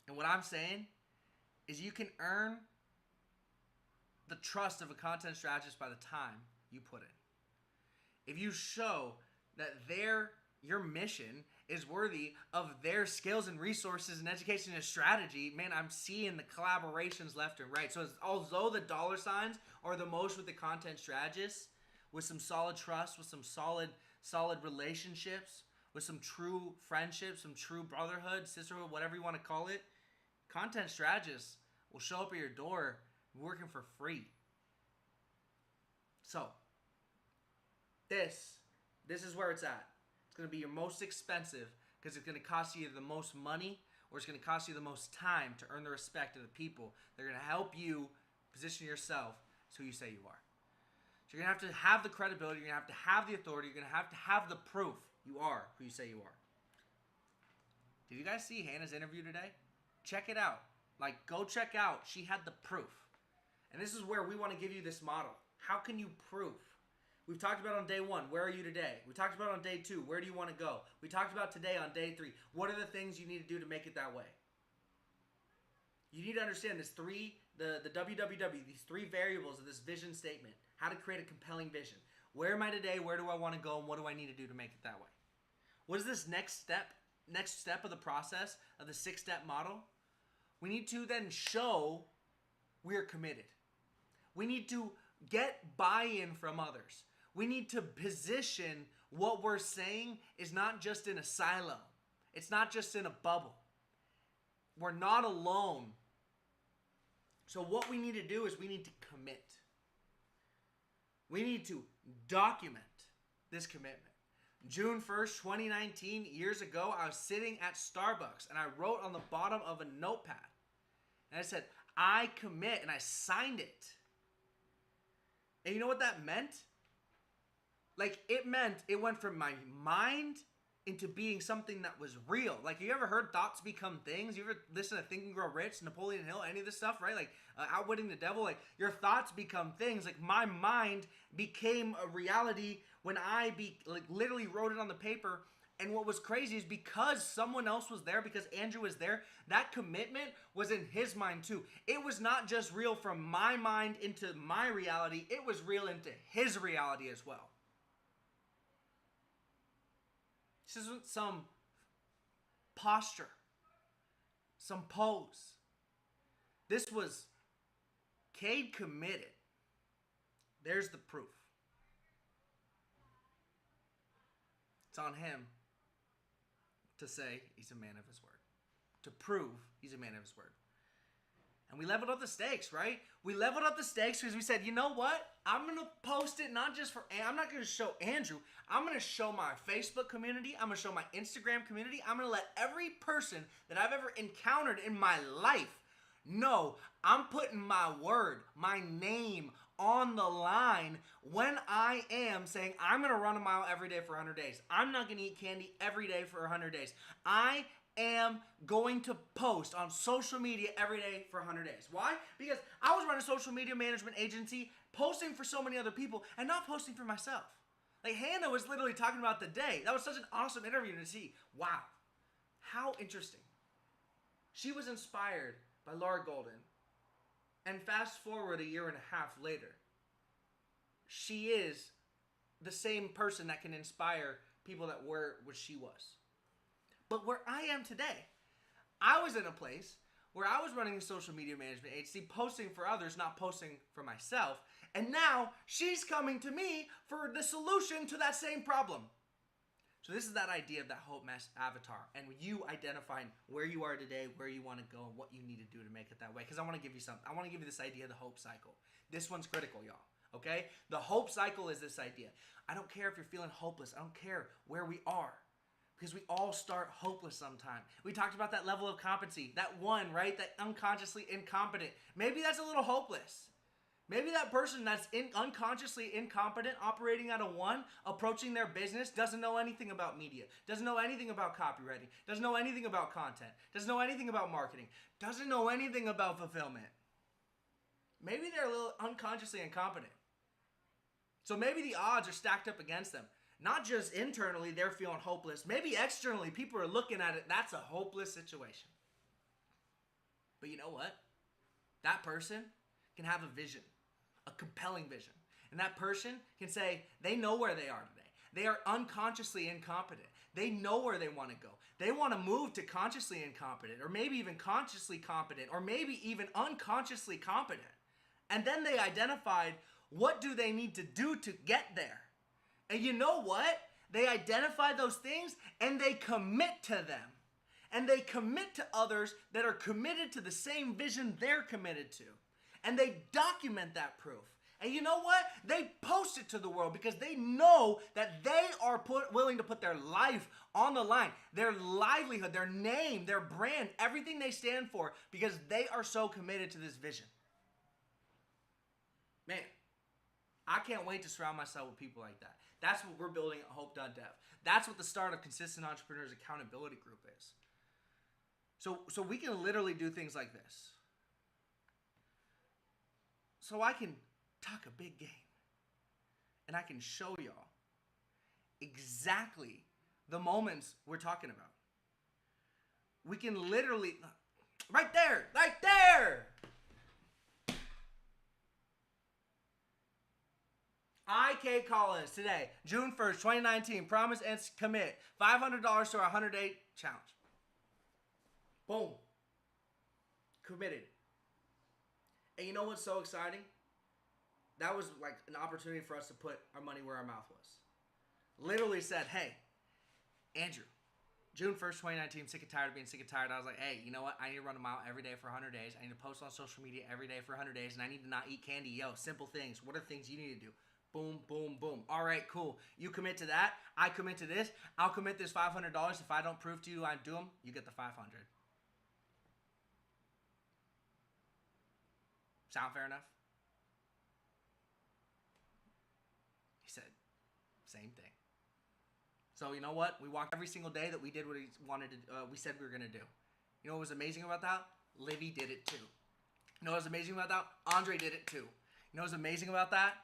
And what I'm saying is you can earn the trust of a content strategist by the time you put in. If you show that your mission is worthy of their skills and resources and education and strategy, man, I'm seeing the collaborations left and right. So it's, although the dollar signs are the most with the content strategists, with some solid trust, with some solid relationships, with some true friendships, some true brotherhood, sisterhood, whatever you want to call it, content strategists will show up at your door working for free. So this is where it's at. It's going to be your most expensive because it's going to cost you the most money or it's going to cost you the most time to earn the respect of the people that are going to help you position yourself as who you say you are. So you're going to have the credibility, you're going to have the authority, you're going to have the proof you are who you say you are. Did you guys see Hannah's interview today? Check it out. Like, go check out. She had the proof. And this is where we want to give you this model. How can you prove? We've talked about on day 1, where are you today? We talked about on day 2, where do you want to go? We talked about today on day 3, what are the things you need to do to make it that way? You need to understand this the WWW, these 3 variables of this vision statement. How to create a compelling vision. Where am I today? Where do I want to go? And what do I need to do to make it that way? What is this next step of the process of the 6-step model? We need to then show we're committed. We need to get buy-in from others. We need to position what we're saying is not just in a silo. It's not just in a bubble. We're not alone. So what we need to do is we need to commit. We need to document this commitment. June 1st, 2019, years ago, I was sitting at Starbucks and I wrote on the bottom of a notepad. And I said, I commit, and I signed it. And you know what that meant? Like, it meant it went from my mind into being something that was real. Like, you ever heard thoughts become things? You ever listen to Think and Grow Rich, Napoleon Hill, any of this stuff, right? Like, Outwitting the Devil. Like, your thoughts become things. Like, my mind became a reality when I literally wrote it on the paper. And what was crazy is because someone else was there, because Andrew was there, that commitment was in his mind too. It was not just real from my mind into my reality. It was real into his reality as well. This isn't some posture, some pose. This was Cade committed. There's the proof. It's on him to say he's a man of his word. To prove he's a man of his word. And we leveled up the stakes, right? We leveled up the stakes because we said, you know what? I'm going to post it not just for, I'm not going to show Andrew. I'm going to show my Facebook community. I'm going to show my Instagram community. I'm going to let every person that I've ever encountered in my life know I'm putting my word, my name on the line when I am saying I'm going to run a mile every day for 100 days. I'm not going to eat candy every day for 100 days. I am going to post on social media every day for 100 days. Why? Because I was running a social media management agency, posting for so many other people and not posting for myself. Like Hannah was literally talking about the day. That was such an awesome interview to see. Wow. How interesting. She was inspired by Laura Golden. And fast forward a year and a half later, she is the same person that can inspire people that were what she was. But where I am today, I was in a place where I was running a social media management agency, posting for others, not posting for myself. And now she's coming to me for the solution to that same problem. So this is that idea of that hope mass avatar, and you identifying where you are today, where you want to go, and what you need to do to make it that way. Because I want to give you something. I want to give you this idea of the hope cycle. This one's critical, y'all. Okay? The hope cycle is this idea. I don't care if you're feeling hopeless. I don't care where we are. Because we all start hopeless sometime. We talked about that level of competency. That one, right? That unconsciously incompetent. Maybe that's a little hopeless. Maybe that person that's unconsciously incompetent, operating at a 1, approaching their business, doesn't know anything about media, doesn't know anything about copywriting, doesn't know anything about content, doesn't know anything about marketing, doesn't know anything about fulfillment. Maybe they're a little unconsciously incompetent. So maybe the odds are stacked up against them. Not just internally, they're feeling hopeless. Maybe externally, people are looking at it, that's a hopeless situation. But you know what? That person can have a vision. A compelling vision. And that person can say they know where they are today. They are unconsciously incompetent. They know where they want to go. They want to move to consciously incompetent, or maybe even consciously competent, or maybe even unconsciously competent. And then they identified what do they need to do to get there. And you know what? They identify those things and they commit to them. And they commit to others that are committed to the same vision they're committed to. And they document that proof. And you know what? They post it to the world because they know that they are willing to put their life on the line, their livelihood, their name, their brand, everything they stand for, because they are so committed to this vision. Man, I can't wait to surround myself with people like that. That's what we're building at Hope Dev. That's what the start of Consistent Entrepreneurs Accountability Group is. So we can literally do things like this. So I can talk a big game, and I can show y'all exactly the moments we're talking about. We can literally, right there. IK Collins today, June 1st, 2019, promise and commit $500 to our 100-day challenge. Boom. Committed. And you know what's so exciting? That was like an opportunity for us to put our money where our mouth was. Literally said, hey, Andrew, June 1st, 2019, sick and tired of being sick and tired. I was like, hey, you know what? I need to run a mile every day for 100 days. I need to post on social media every day for 100 days. And I need to not eat candy. Yo, simple things. What are things you need to do? Boom, boom, boom. All right, cool. You commit to that. I commit to this. I'll commit this $500. If I don't prove to you I do them, you get the $500. Sound fair enough? He said, same thing. So you know what? We walked every single day that we did what he wanted to. We said we were gonna do. You know what was amazing about that? Livy did it too. You know what was amazing about that? Andre did it too. You know what was amazing about that?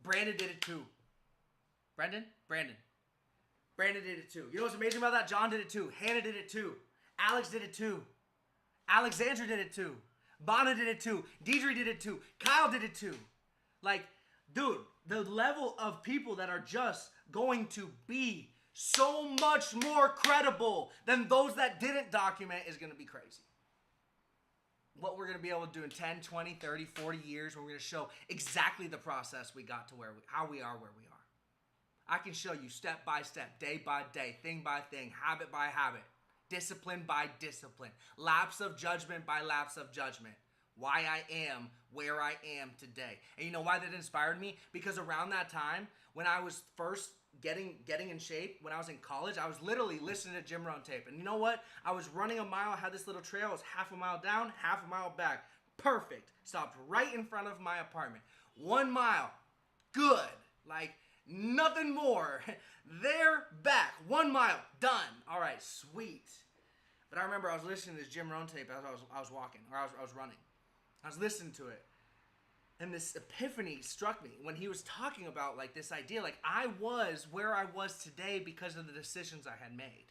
Brandon did it too. Brandon did it too. You know what's amazing about that? John did it too. Hannah did it too. Alex did it too. Alexandra did it too. Bonna did it too. Deidre did it too. Kyle did it too. Like, dude, the level of people that are just going to be so much more credible than those that didn't document is going to be crazy. What we're going to be able to do in 10, 20, 30, 40 years, we're going to show exactly the process we got to how we are where we are. I can show you step by step, day by day, thing by thing, habit by habit, discipline by discipline, lapse of judgment by lapse of judgment. Why I am where I am today. And you know why that inspired me? Because around that time, when I was first getting in shape, when I was in college, I was literally listening to Jim Rohn tape. And you know what? I was running a mile. I had this little trail. It was half a mile down, half a mile back. Perfect. Stopped right in front of my apartment. 1 mile. Good. Like, nothing more. There, back. 1 mile. Done. All right, sweet. But I remember I was listening to this Jim Rohn tape as I was walking, or I was running. I was listening to it. And this epiphany struck me when he was talking about like this idea, like I was where I was today because of the decisions I had made.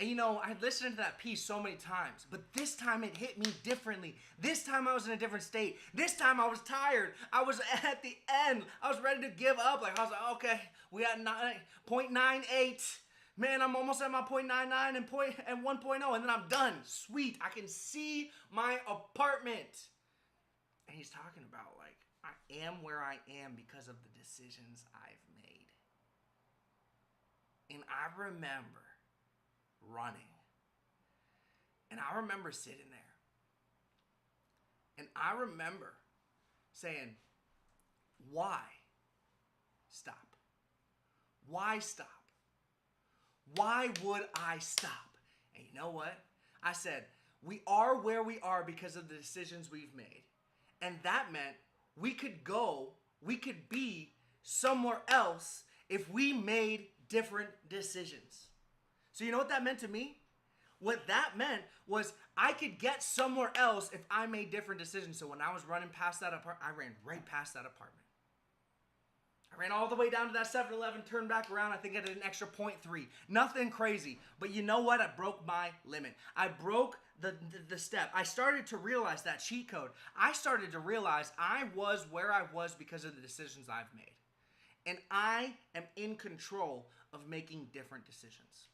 And you know, I had listened to that piece so many times, but this time it hit me differently. This time I was in a different state. This time I was tired. I was at the end. I was ready to give up. Like I was like, okay, we got 0.98. Man, I'm almost at my 0.99 and 1.0, and then I'm done. Sweet, I can see my apartment. And he's talking about like, I am where I am because of the decisions I've made. And I remember running. And I remember sitting there. And I remember saying, why stop? Why stop? Why would I stop? And you know what? I said, we are where we are because of the decisions we've made. And that meant we could be somewhere else if we made different decisions. So you know what that meant to me? What that meant was I could get somewhere else if I made different decisions. So when I was running past that apartment, I ran right past that apartment. I ran all the way down to that 7-Eleven, turned back around. I think I did an extra 0.3. Nothing crazy. But you know what? I broke my limit. I broke the step. I started to realize that cheat code. I started to realize I was where I was because of the decisions I've made. And I am in control of making different decisions.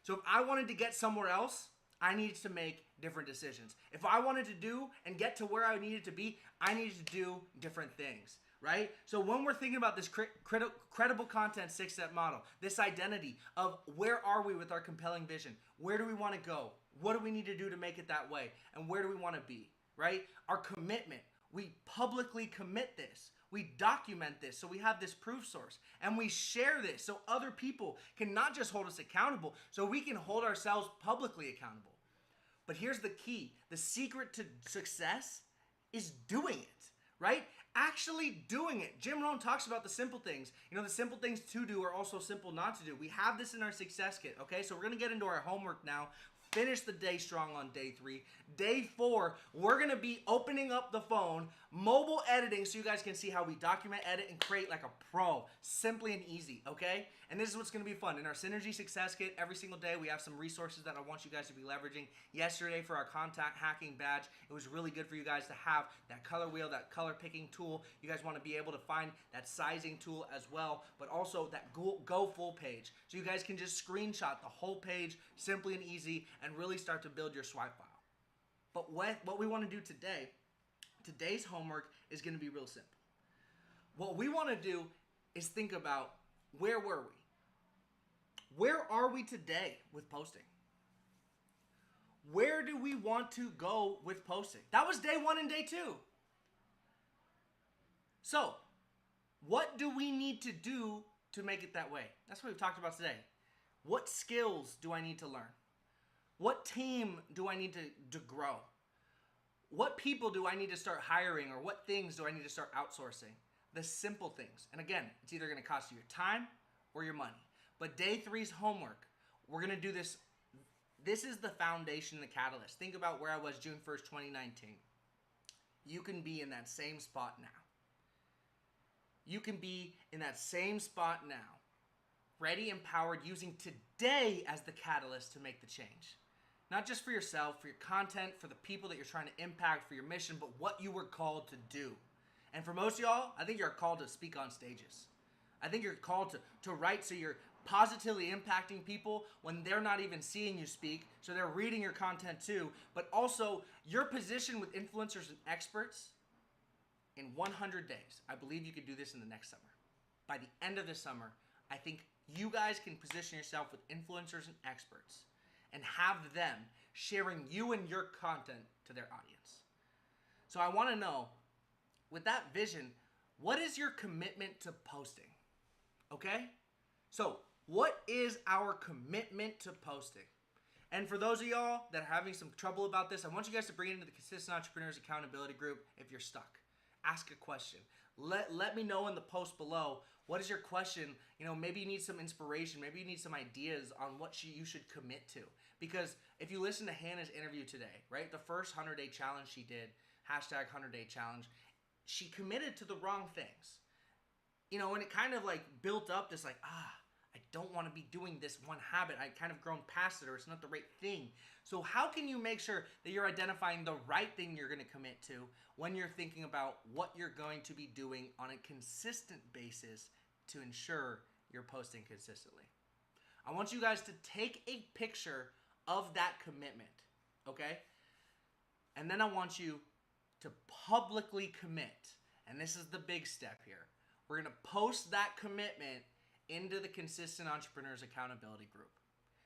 So if I wanted to get somewhere else, I needed to make different decisions. If I wanted to do and get to where I needed to be, I needed to do different things. Right? So when we're thinking about this credible content 6-step model, this identity of where are we with our compelling vision? Where do we want to go? What do we need to do to make it that way? And where do we want to be? Right? Our commitment. we publicly commit this. We document this so we have this proof source, and we share this so other people can not just hold us accountable, so we can hold ourselves publicly accountable. But here's the key. The secret to success is doing it, right? Actually doing it. Jim Rohn talks about the simple things. You know, the simple things to do are also simple not to do. We have this in our success kit, okay? So we're going to get into our homework now. Finish the day strong on day 3. Day 4, we're going to be opening up the phone, mobile editing, so you guys can see how we document, edit, and create like a pro. Simply and easy, okay? And this is what's going to be fun. In our Synergy Success Kit, every single day, we have some resources that I want you guys to be leveraging. Yesterday, for our contact hacking badge, it was really good for you guys to have that color wheel, that color picking tool. You guys want to be able to find that sizing tool as well, but also that go full page. So you guys can just screenshot the whole page, simply and easy, and really start to build your swipe file. But what we want to do today, today's homework is going to be real simple. What we want to do is think about, where were we? Where are we today with posting? Where do we want to go with posting? That was day 1 and day 2. So, what do we need to do to make it that way? That's what we've talked about today. What skills do I need to learn? What team do I need to grow? What people do I need to start hiring, or what things do I need to start outsourcing? The simple things. And again, it's either going to cost you your time or your money. But day 3's homework, we're going to do this. This is the foundation, the catalyst. Think about where I was June 1st, 2019. You can be in that same spot now. You can be in that same spot now, ready, empowered, using today as the catalyst to make the change. Not just for yourself, for your content, for the people that you're trying to impact, for your mission, but what you were called to do. And for most of y'all, I think you're called to speak on stages. I think you're called to write, so you're positively impacting people when they're not even seeing you speak, so they're reading your content too. But also, your position with influencers and experts in 100 days. I believe you could do this in the next summer. By the end of the summer, I think you guys can position yourself with influencers and experts and have them sharing you and your content to their audience. So I want to know, with that vision, what is your commitment to posting? Okay? So, what is our commitment to posting? And for those of y'all that are having some trouble about this, I want you guys to bring it into the Consistent Entrepreneurs Accountability Group if you're stuck. Ask a question. Let me know in the post below, what is your question? You know, maybe you need some inspiration. Maybe you need some ideas on what you should commit to. Because if you listen to Hannah's interview today, right, the first 100-day challenge she did, hashtag 100-day challenge, she committed to the wrong things. You know, and it kind of like built up this like, I don't want to be doing this one habit. I kind of grown past it, or it's not the right thing. So how can you make sure that you're identifying the right thing you're going to commit to when you're thinking about what you're going to be doing on a consistent basis to ensure you're posting consistently? I want you guys to take a picture of that commitment, okay? And then I want you to publicly commit. And this is the big step here. We're going to post that commitment into the Consistent Entrepreneurs Accountability Group.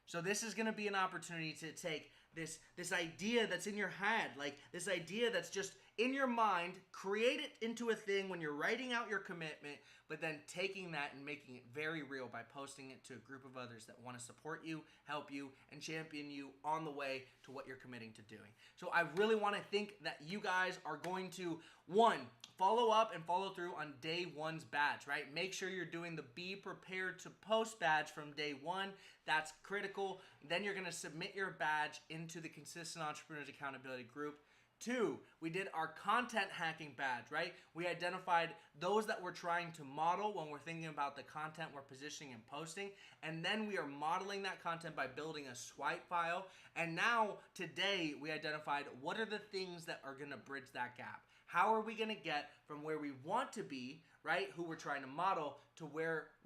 So this is going to be an opportunity to take this idea that's in your head, like this idea that's just in your mind, create it into a thing when you're writing out your commitment, but then taking that and making it very real by posting it to a group of others that want to support you, help you, and champion you on the way to what you're committing to doing. So I really want to think that you guys are going to, one, follow up and follow through on day 1's badge, right? Make sure you're doing the Be Prepared to Post badge from day 1. That's critical. Then you're going to submit your badge into the Consistent Entrepreneurs Accountability Group. 2, we did our content hacking badge, right? We identified those that we're trying to model when we're thinking about the content we're positioning and posting. And then we are modeling that content by building a swipe file. And now, today, we identified what are the things that are going to bridge that gap. How are we going to get from where we want to be, right, who we're trying to model, to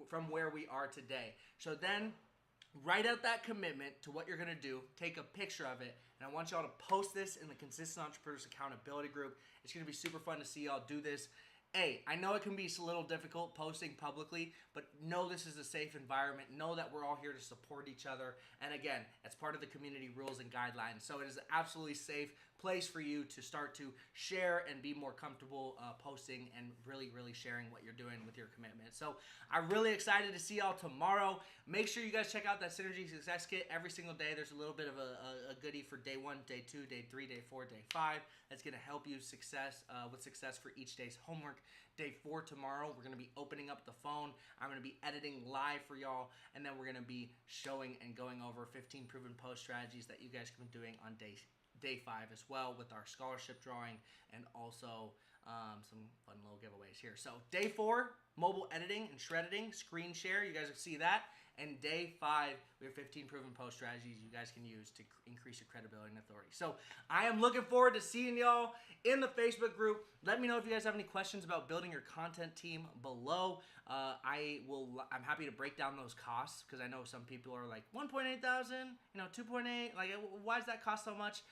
from where we are today. So then, write out that commitment to what you're going to do. Take a picture of it. And I want y'all to post this in the Consistent Entrepreneurs Accountability Group. It's going to be super fun to see y'all do this. Hey, I know it can be a little difficult posting publicly, but know this is a safe environment. Know that we're all here to support each other. And again, it's part of the community rules and guidelines. So it is absolutely safe. place for you to start to share and be more comfortable posting and really sharing what you're doing with your commitment. So I'm really excited to see y'all tomorrow. Make sure you guys check out that Synergy Success Kit every single day. There's a little bit of a goodie for day 1, day 2, day 3, day 4, day 5. That's going to help you with success for each day's homework. Day 4 tomorrow, we're going to be opening up the phone. I'm going to be editing live for y'all, and then we're going to be showing and going over 15 proven post strategies that you guys have been doing on day 5 as well, with our scholarship drawing and also some fun little giveaways here. So day 4, mobile editing and shredding, screen share. You guys will see that. And day 5, we have 15 proven post strategies you guys can use to increase your credibility and authority. So I am looking forward to seeing y'all in the Facebook group. Let me know if you guys have any questions about building your content team below. I'm happy to break down those costs, because I know some people are like 1.8 thousand, 2.8. Like, why does that cost so much?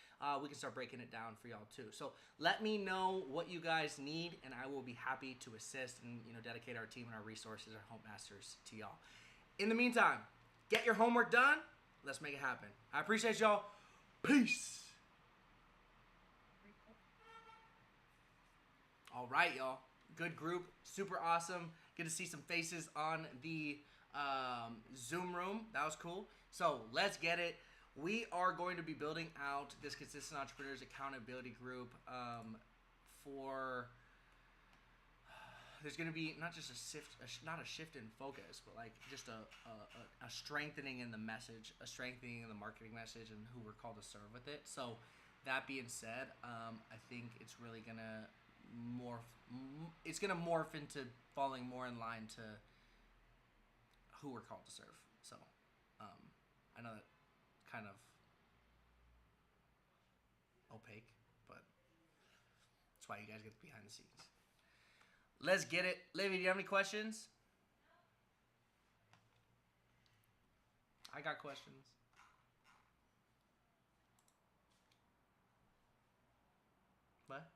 We can start breaking it down for y'all too. So let me know what you guys need, and I will be happy to assist and dedicate our team and our resources, our home masters, to y'all. In the meantime, get your homework done. Let's make it happen. I appreciate y'all. Peace. All right, y'all. Good group. Super awesome. Good to see some faces on the Zoom room. That was cool. So let's get it. We are going to be building out this Consistent Entrepreneurs Accountability Group for... There's going to be not just not a shift in focus, but like just a strengthening in the message, a strengthening in the marketing message, and who we're called to serve with it. So that being said, I think it's really going to morph into falling more in line to who we're called to serve. So I know that kind of opaque, but that's why you guys get behind the scenes. Let's get it. Livy, do you have any questions? I got questions. What?